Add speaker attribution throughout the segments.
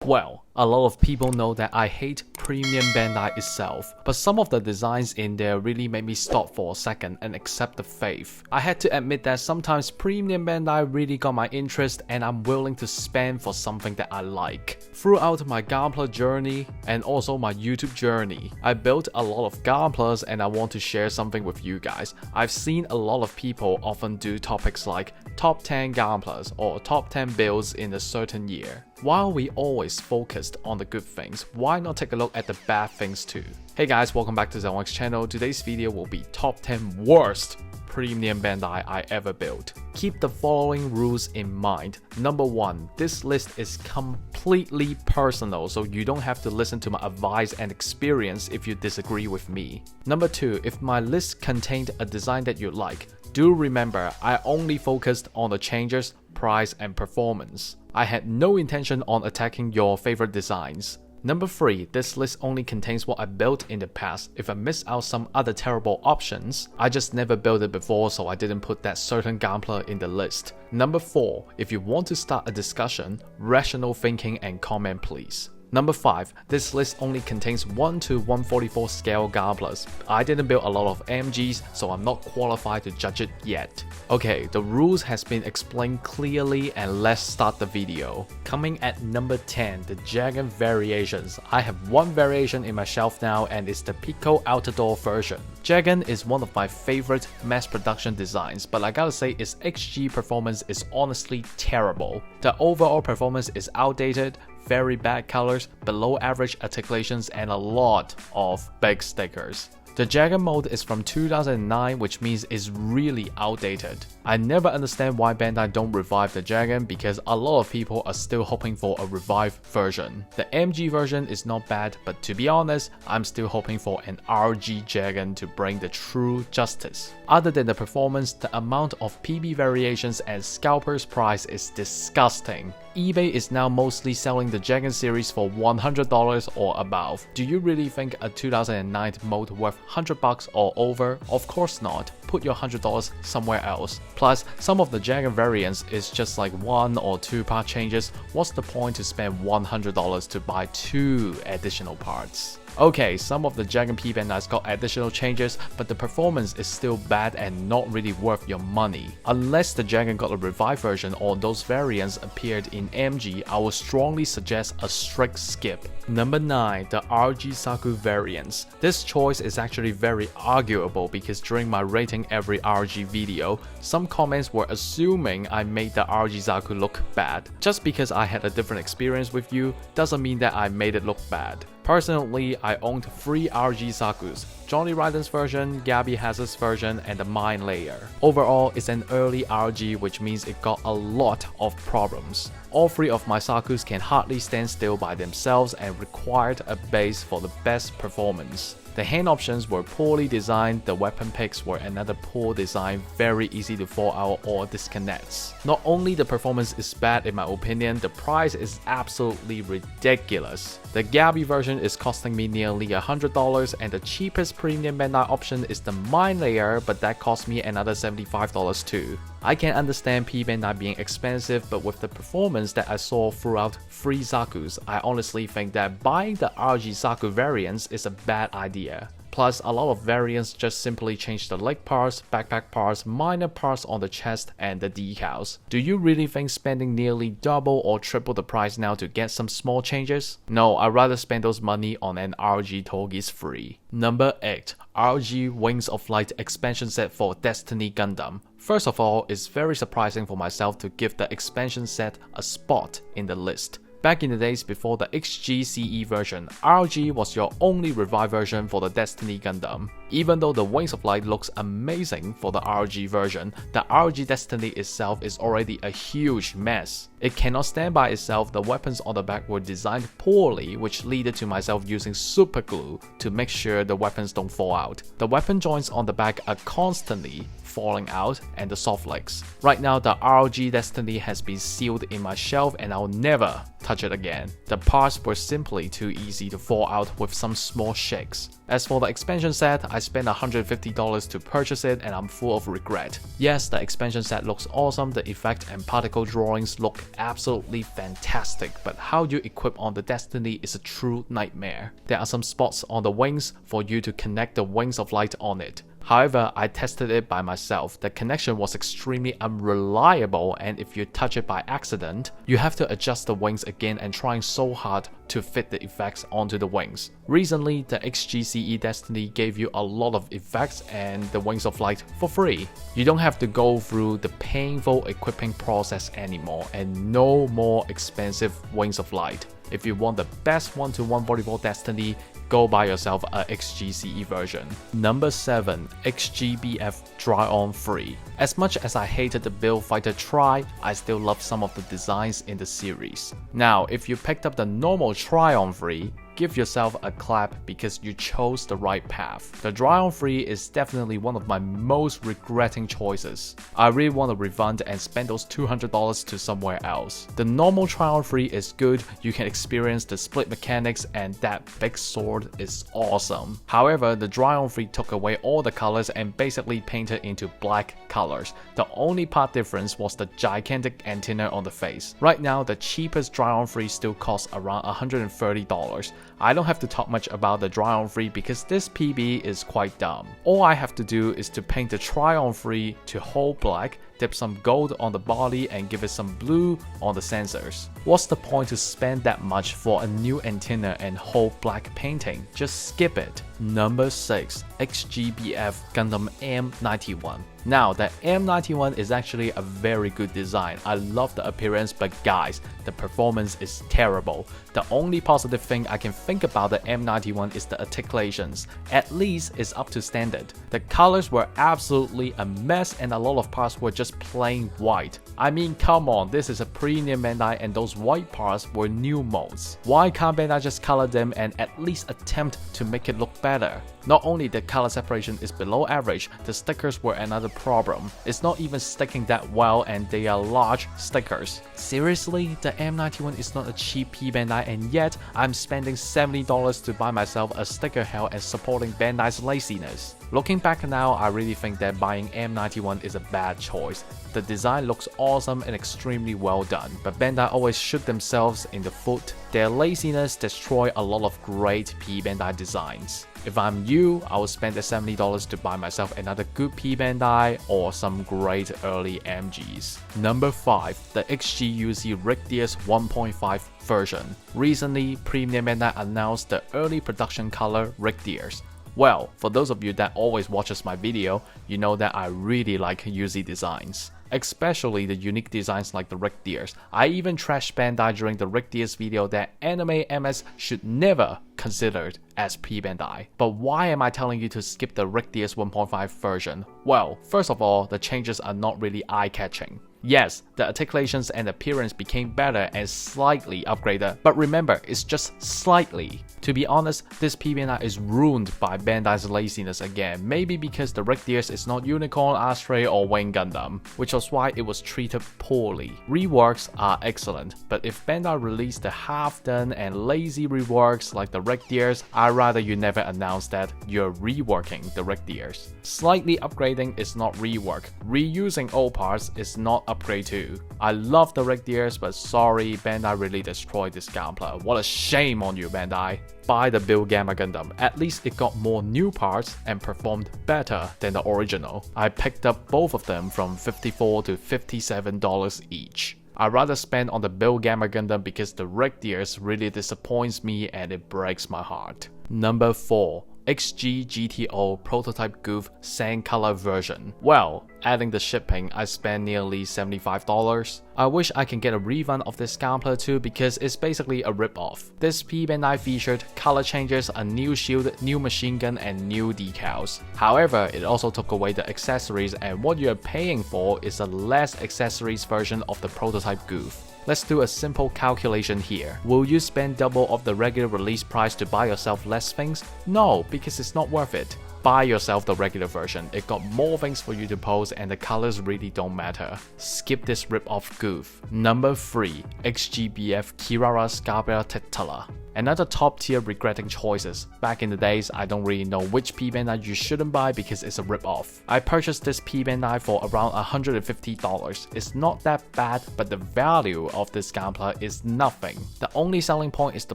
Speaker 1: Well, a lot of people know that I hate premium Bandai itself, but some of the designs in there really made me stop for a second and accept the faith. I had to admit that sometimes premium Bandai really got my interest and I'm willing to spend for something that I like. Throughout my Gunpla journey and also my YouTube journey, I built a lot of Gunplas and I want to share something with you guys. I've seen a lot of people often do topics like top 10 Gunplas or top 10 builds in a certain year. While we always focused on the good things, why not take a look at the bad things too? Hey guys, welcome back to Zethythonix channel. Today's video will be top 10 worst premium Bandai I ever built. Keep the following rules in mind. Number 1, this list is completely personal, so you don't have to listen to my advice and experience if you disagree with me. Number 2, if my list contained a design that you like, do remember I only focused on the changes, price and performance. I had no intention on attacking your favorite designs. Number 3, this list only contains what I built in the past. If I miss out some other terrible options, I just never built it before, so I didn't put that certain Gunpla in the list. Number 4, if you want to start a discussion, rational thinking and comment please. Number 5, this list only contains 1 to 144 scale Gunplas. I didn't build a lot of MGs, so I'm not qualified to judge it yet. Okay, the rules has been explained clearly and let's start the video. Coming at number 10, the Jegan Variations. I have one variation in my shelf now and it's the Piko Altidore version. Jegan is one of my favorite mass production designs, but I gotta say its XG performance is honestly terrible. The overall performance is outdated, very bad colors, below average articulations and a lot of big stickers. The Jegan mode is from 2009, which means it's really outdated. I never understand why Bandai don't revive the Jegan because a lot of people are still hoping for a revived version. The MG version is not bad, but to be honest, I'm still hoping for an RG Jegan to bring the true justice. Other than the performance, the amount of PB variations and scalpers price is disgusting. eBay is now mostly selling the Jegan series for $100 or above. Do you really think a 2009 mode worth $100 or over? Of course not. Put your $100 somewhere else. Plus, some of the Jegan variants is just like 1 or 2 part changes. What's the point to spend $100 to buy 2 additional parts? Okay, some of the Jegan P Bandais got additional changes, but the performance is still bad and not really worth your money. Unless the Jegan got a revived version or those variants appeared in MG, I would strongly suggest a strict skip. Number 9, the RG Zaku Variants. This choice is actually very arguable because during my rating every RG video, some comments were assuming I made the RG Zaku look bad. Just because I had a different experience with you doesn't mean that I made it look bad. Personally, I owned 3 RG Zakus, Johnny Ryden's version, Gabby Hazard's version, and the Mine Layer. Overall, it's an early RG, which means it got a lot of problems. All 3 of my Zakus can hardly stand still by themselves and required a base for the best performance. The hand options were poorly designed, the weapon picks were another poor design, very easy to fall out or disconnects. Not only the performance is bad in my opinion, the price is absolutely ridiculous. The Gabby version is costing me nearly $100 and the cheapest premium Bandai option is the Mine Layer, but that cost me another $75 too. I can understand P Bandai being expensive, but with the performance that I saw throughout 3 Zakus, I honestly think that buying the RG Zaku variants is a bad idea. Plus, a lot of variants just simply change the leg parts, backpack parts, minor parts on the chest, and the decals. Do you really think spending nearly double or triple the price now to get some small changes? No, I'd rather spend those money on an RG Togis free. Number 8. RG Wings of Light expansion set for Destiny Gundam. First of all, it's very surprising for myself to give the expansion set a spot in the list. Back in the days before the XGCE version, RG was your only revived version for the Destiny Gundam. Even though the Wings of Light looks amazing for the RG version, the RG Destiny itself is already a huge mess. It cannot stand by itself, the weapons on the back were designed poorly, which led to myself using super glue to make sure the weapons don't fall out. The weapon joints on the back are constantly falling out and the soft legs. Right now the RG Destiny has been sealed in my shelf and I'll never touch it again. The parts were simply too easy to fall out with some small shakes. As for the expansion set, I I spent $150 to purchase it and I'm full of regret. Yes, the expansion set looks awesome, the effect and particle drawings look absolutely fantastic, but how you equip on the Destiny is a true nightmare. There are some spots on the wings for you to connect the wings of light on it. However, I tested it by myself. The connection was extremely unreliable, and if you touch it by accident, you have to adjust the wings again and trying so hard to fit the effects onto the wings. Recently, the XGCE Destiny gave you a lot of effects and the Wings of Light for free. You don't have to go through the painful equipping process anymore, and no more expensive Wings of Light. If you want the best 1-to-144 Destiny, go buy yourself a XGCE version. Number 7. XGBF Dryon III. As much as I hated the Build Fighter Tri, I still love some of the designs in the series. Now, if you picked up the normal Dryon III, give yourself a clap because you chose the right path. The Dryon III is definitely one of my most regretting choices. I really want to refund and spend those $200 to somewhere else. The normal Dryon III is good, you can experience the split mechanics and that big sword is awesome. However, the Dryon III took away all the colors and basically painted into black colors. The only part difference was the gigantic antenna on the face. Right now, the cheapest Dryon III still costs around $130. I don't have to talk much about the Dryon III because this PB is quite dumb. All I have to do is to paint the Dryon III to whole black, dip some gold on the body and give it some blue on the sensors. What's the point to spend that much for a new antenna and whole black painting? Just skip it. Number 6. XGBF Gundam M91. Now, the M91 is actually a very good design. I love the appearance, but guys, the performance is terrible. The only positive thing I can think about the M91 is the articulations. At least it's up to standard. The colors were absolutely a mess and a lot of parts were just plain white. I mean, come on, this is a premium Bandai and those white parts were new modes. Why can't Bandai just color them and at least attempt to make it look better? Not only the color separation is below average, the stickers were another problem. It's not even sticking that well and they are large stickers. Seriously, the M91 is not a cheap P Bandai and yet I'm spending $70 to buy myself a sticker hell and supporting Bandai's laziness. Looking back now, I really think that buying M91 is a bad choice. The design looks awesome and extremely well done, but Bandai always shoot themselves in the foot. Their laziness destroys a lot of great P Bandai designs. If I'm you, I would spend the $70 to buy myself another good P Bandai or some great early MGs. Number 5. The XGUC Rigdius 1.5 version. Recently, Premium Bandai announced the early production color Rigdius. Well, for those of you that always watches my video, you know that I really like UZ designs. Especially the unique designs like the Rigdius. I even trashed Bandai during the Rigdius video that Anime MS should never considered as P Bandai. But why am I telling you to skip the Rigdius 1.5 version? Well, first of all, the changes are not really eye-catching. Yes, the articulations and appearance became better and slightly upgraded, but remember, it's just slightly. To be honest, this P Bandai is ruined by Bandai's laziness again, maybe because the Rigdius is not Unicorn, Astray or Wing Gundam, which was why it was treated poorly. Reworks are excellent, but if Bandai released the half-done and lazy reworks like the Rigdius, I'd rather you never announce that you're reworking the Rigdius. Slightly upgrading is not rework. Reusing old parts is not upgrade too. I love the Rigdius, but sorry, Bandai really destroyed this Gunpla. What a shame on you, Bandai. Buy the Build Gamma Gundam. At least it got more new parts and performed better than the original. I picked up both of them from $54 to $57 each. I'd rather spend on the Build Gamma Gundam because the Rigdius really disappoints me and it breaks my heart. Number 4. XG GTO Prototype Gouf Sand Color version. Well, adding the shipping, I spent nearly $75. I wish I can get a refund of this Gunpla too because it's basically a rip-off. This P Bandai featured color changes, a new shield, new machine gun, and new decals. However, it also took away the accessories and what you're paying for is a less accessories version of the Prototype Gouf. Let's do a simple calculation here. Will you spend double of the regular release price to buy yourself less things? No, because it's not worth it. buy yourself the regular version. It got more things for you to pose and the colors really don't matter. Skip this rip-off goof. Number 3. XGBF Kirara's Gerbera Tetra. Another top tier regretting choices. Back in the days, I don't really know which P Bandai you shouldn't buy because it's a rip-off. I purchased this P Bandai for around $150. It's not that bad, but the value of this Gunpla is nothing. The only selling point is the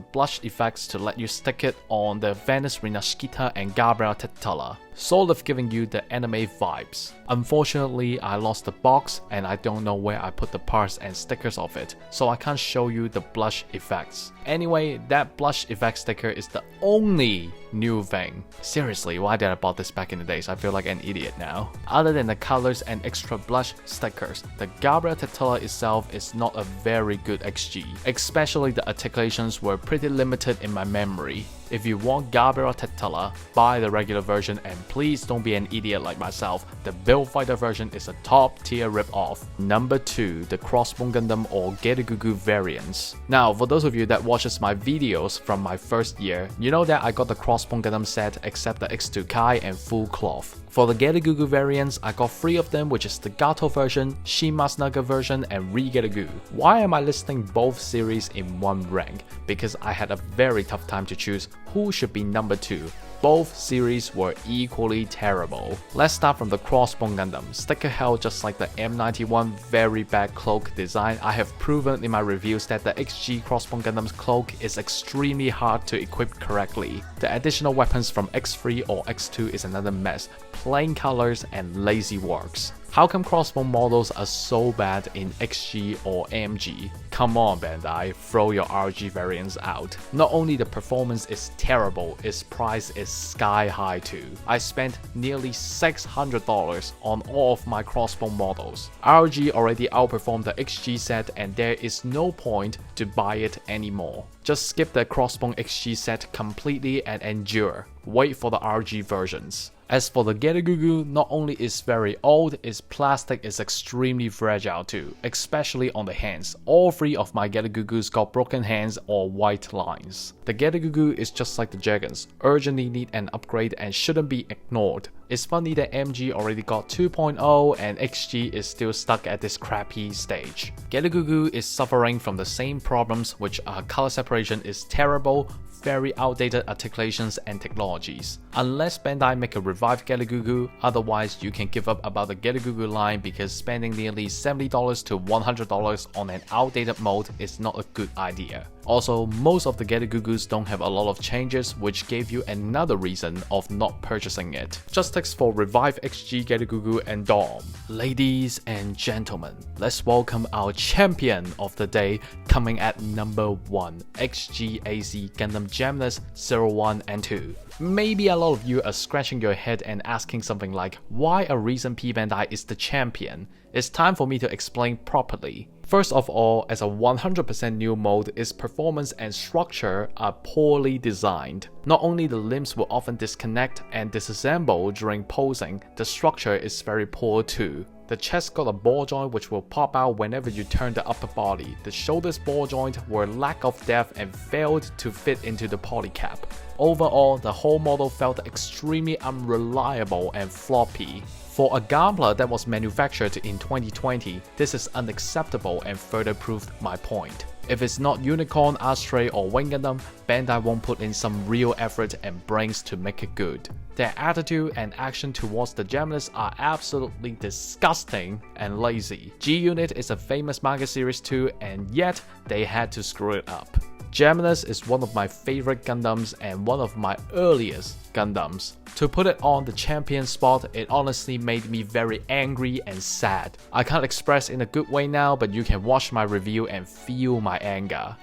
Speaker 1: blush effects to let you stick it on the Venus Renashkita and Gerbera Tetra, sort of giving you the anime vibes. Unfortunately, I lost the box and I don't know where I put the parts and stickers of it, so I can't show you the blush effects. Anyway, that blush effect sticker is the only new thing. Seriously, why did I bought this back in the days? I feel like an idiot now. Other than the colors and extra blush stickers, the Gerbera Tetra itself is not a very good XG. Especially the articulations were pretty limited in my memory. If you want Gerbera Tetra, buy the regular version and please don't be an idiot like myself. The Build Fighter version is a top tier rip-off. Number 2. The Crossbone Gundam or Gelgoog Variants. Now, for those of you that watches my videos from my first year, you know that I got the Crossbone Gundam set except the X2 Kai and full cloth. For the Gelgoog variants, I got 3 of them, which is the Gato version, Shin Masnaga version, and Re-Gelgoog. Why am I listing both series in one rank? Because I had a very tough time to choose who should be number 2. Both series were equally terrible. Let's start from the Crossbone Gundam. Sticker held just like the M91, very bad cloak design. I have proven in my reviews that the XG Crossbone Gundam's cloak is extremely hard to equip correctly. The additional weapons from X3 or X2 is another mess. Plain colors and lazy works. How come Crossbone models are so bad in XG or AMG? Come on Bandai, throw your RG variants out. Not only the performance is terrible, its price is sky high too. I spent nearly $600 on all of my Crossbone models. RG already outperformed the XG set and there is no point to buy it anymore. Just skip the Crossbone XG set completely and endure. Wait for the RG versions. As for the Gelgoog, not only is very old, its plastic is extremely fragile too, especially on the hands. All 3 of my Gelgoogs got broken hands or white lines. The Gelgoog is just like the Jegans, urgently need an upgrade and shouldn't be ignored. It's funny that MG already got 2.0 and XG is still stuck at this crappy stage. Gelgoog is suffering from the same problems, which are color separation is terrible, very outdated articulations and technologies. Unless Bandai make a revived Gelgoog, otherwise you can give up about the Gelgoog line because spending nearly $70 to $100 on an outdated mode is not a good idea. Also, most of the Gelgoogs don't have a lot of changes, which gave you another reason of not purchasing it. Just text for Revive XG Gelgoog and Dom. Ladies and gentlemen, let's welcome our champion of the day, coming at number 1, XGAZ Gundam Geminass 01 and 2. Maybe a lot of you are scratching your head and asking something like, why a recent P Bandai is the champion? It's time for me to explain properly. First of all, as a 100% new mode, its performance and structure are poorly designed. Not only the limbs will often disconnect and disassemble during posing, the structure is very poor too. The chest got a ball joint which will pop out whenever you turn the upper body. The shoulders ball joint were lack of depth and failed to fit into the polycap. Overall, the whole model felt extremely unreliable and floppy. For a Gunpla that was manufactured in 2020, this is unacceptable and further proved my point. If it's not Unicorn, Astray or Wing Gundam, Bandai won't put in some real effort and brains to make it good. Their attitude and action towards the Geminass are absolutely disgusting and lazy. G-Unit is a famous manga series too, and yet they had to screw it up. Geminass is one of my favorite Gundams and one of my earliest Gundams. To put it on the champion spot, it honestly made me very angry and sad. I can't express in a good way now, but you can watch my review and feel my anger.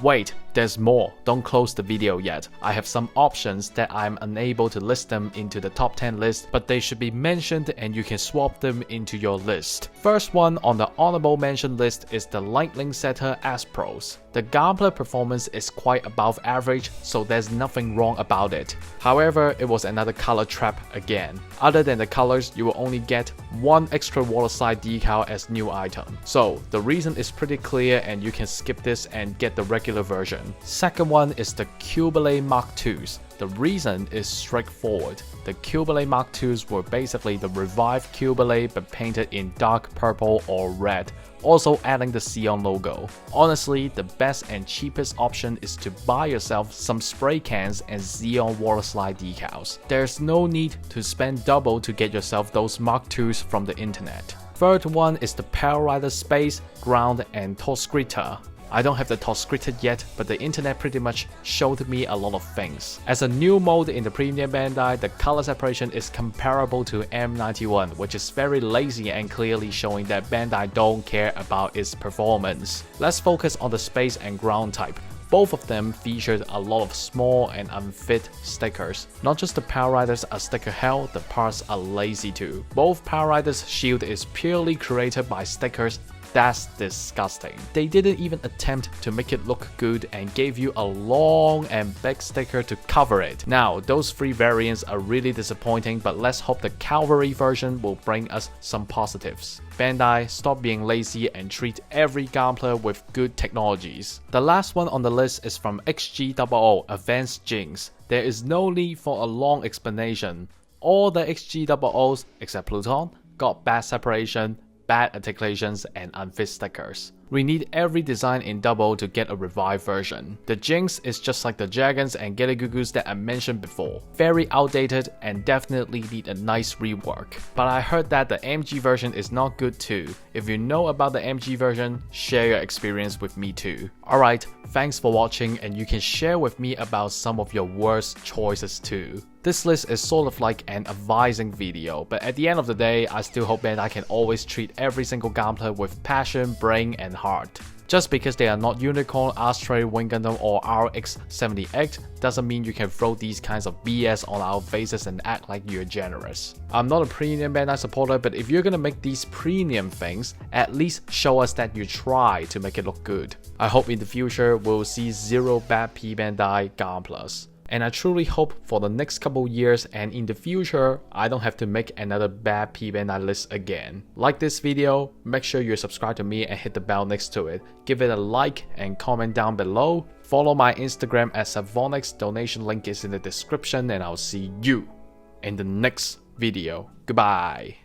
Speaker 1: Wait, there's more. Don't close the video yet. I have some options that I'm unable to list them into the top 10 list, but they should be mentioned and you can swap them into your list. First one on the honorable mention list is the Lightning Zeta Aspros. The Gunpla performance is quite above average, so there's nothing wrong about it. However, it was another color trap again. Other than the colors, you will only get one extra waterside decal as new item. So the reason is pretty clear and you can skip this and get the regular regular version. Second one is the Qubeley Mark IIs. The reason is straightforward. The Qubeley Mark IIs were basically the revived Qubeley but painted in dark purple or red, also adding the Xeon logo. Honestly, the best and cheapest option is to buy yourself some spray cans and Xeon waterslide decals. There's no need to spend double to get yourself those Mark IIs from the internet. Third one is the Power Rider Space, Ground and Todescritter. I don't have the Todescritter yet, but the internet pretty much showed me a lot of things. As a new mode in the premium Bandai, the color separation is comparable to M91, which is very lazy and clearly showing that Bandai don't care about its performance. Let's focus on the space and ground type. Both of them featured a lot of small and unfit stickers. Not just the Power Riders are sticker hell, the parts are lazy too. Both Power Riders' shield is purely created by stickers. That's disgusting. They didn't even attempt to make it look good and gave you a long and big sticker to cover it. Now, those 3 variants are really disappointing, but let's hope the Cavalry version will bring us some positives. Bandai, stop being lazy and treat every Gunpla with good technologies. The last one on the list is from XG00 Advanced Jinx. There is no need for a long explanation. All the XG00s, except Pluton, got bad separation, bad articulations and unfit stickers. We need every design in double to get a revived version. The Jinx is just like the Jegans and Gelgoogs that I mentioned before. Very outdated and definitely need a nice rework. But I heard that the MG version is not good too. If you know about the MG version, share your experience with me too. Alright, thanks for watching and you can share with me about some of your worst choices too. This list is sort of like an advising video, but at the end of the day, I still hope that I can always treat every single Gunpla with passion, brain and heart. Just because they are not Unicorn, Astray, Wing Gundam or RX-78 doesn't mean you can throw these kinds of BS on our faces and act like you're generous. I'm not a premium Bandai supporter, but if you're gonna make these premium things, at least show us that you try to make it look good. I hope in the future we'll see 0 bad P Bandai Gunplas. And I truly hope for the next couple years and in the future, I don't have to make another bad P Bandai list again. Like this video, make sure you subscribe to me and hit the bell next to it. Give it a like and comment down below. Follow my Instagram at Zethythonix, donation link is in the description and I'll see you in the next video. Goodbye.